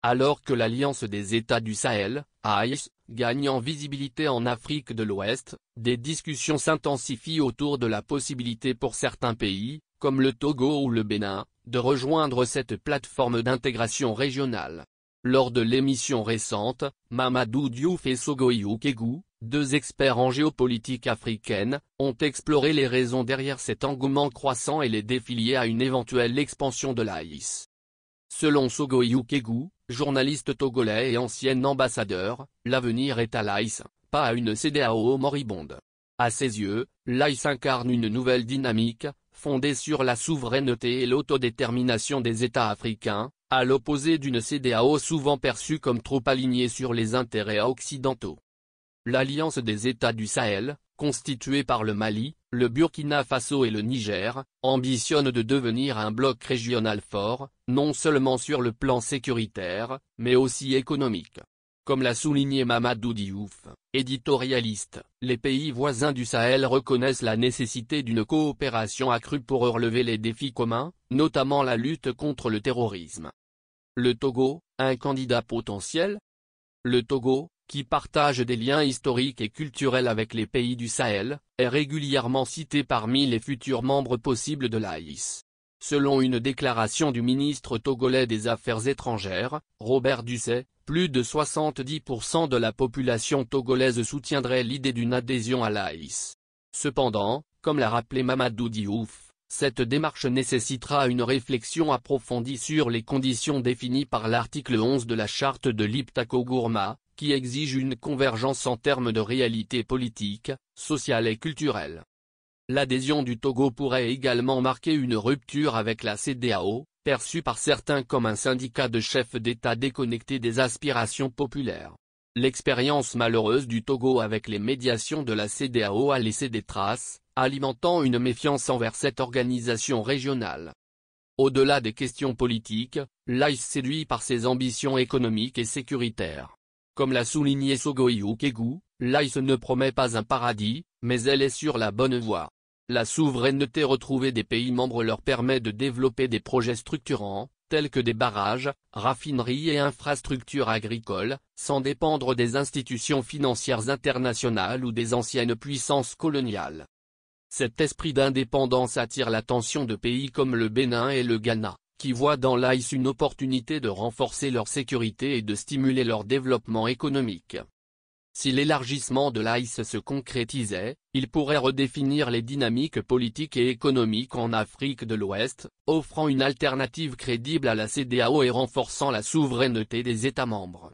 Alors que l'Alliance des États du Sahel, AES, gagne en visibilité en Afrique de l'Ouest, des discussions s'intensifient autour de la possibilité pour certains pays, comme le Togo ou le Bénin, de rejoindre cette plateforme d'intégration régionale. Lors de l'émission récente, Mamadou Diouf et Sogoyou Kegou, deux experts en géopolitique africaine, ont exploré les raisons derrière cet engouement croissant et les défis liés à une éventuelle expansion de l'AES. Selon Sogoyou Kegou, journaliste togolais et ancien ambassadeur, l'avenir est à l'AES, pas à une CEDEAO moribonde. À ses yeux, l'AES incarne une nouvelle dynamique, fondée sur la souveraineté et l'autodétermination des États africains, à l'opposé d'une CEDEAO souvent perçue comme trop alignée sur les intérêts occidentaux. L'Alliance des États du Sahel, constituée par le Mali, le Burkina Faso et le Niger, ambitionne de devenir un bloc régional fort, non seulement sur le plan sécuritaire, mais aussi économique. Comme l'a souligné Mamadou Diouf, éditorialiste, les pays voisins du Sahel reconnaissent la nécessité d'une coopération accrue pour relever les défis communs, notamment la lutte contre le terrorisme. Le Togo, un candidat potentiel? Le Togo, qui partage des liens historiques et culturels avec les pays du Sahel, est régulièrement cité parmi les futurs membres possibles de l'AES. Selon une déclaration du ministre togolais des Affaires étrangères, Robert Dussey, plus de 70% de la population togolaise soutiendrait l'idée d'une adhésion à l'AES. Cependant, comme l'a rappelé Mamadou Diouf, cette démarche nécessitera une réflexion approfondie sur les conditions définies par l'article 11 de la charte de l'Iptako-Gourma, qui exige une convergence en termes de réalité politique, sociale et culturelle. L'adhésion du Togo pourrait également marquer une rupture avec la CEDEAO, perçue par certains comme un syndicat de chefs d'État déconnecté des aspirations populaires. L'expérience malheureuse du Togo avec les médiations de la CEDEAO a laissé des traces, alimentant une méfiance envers cette organisation régionale. Au-delà des questions politiques, l'AES séduit par ses ambitions économiques et sécuritaires. Comme l'a souligné Sogoyou Kegou, l'AES ne promet pas un paradis, mais elle est sur la bonne voie. La souveraineté retrouvée des pays membres leur permet de développer des projets structurants, tels que des barrages, raffineries et infrastructures agricoles, sans dépendre des institutions financières internationales ou des anciennes puissances coloniales. Cet esprit d'indépendance attire l'attention de pays comme le Bénin et le Ghana, qui voient dans l'AES une opportunité de renforcer leur sécurité et de stimuler leur développement économique. Si l'élargissement de l'AES se concrétisait, il pourrait redéfinir les dynamiques politiques et économiques en Afrique de l'Ouest, offrant une alternative crédible à la CEDEAO et renforçant la souveraineté des États membres.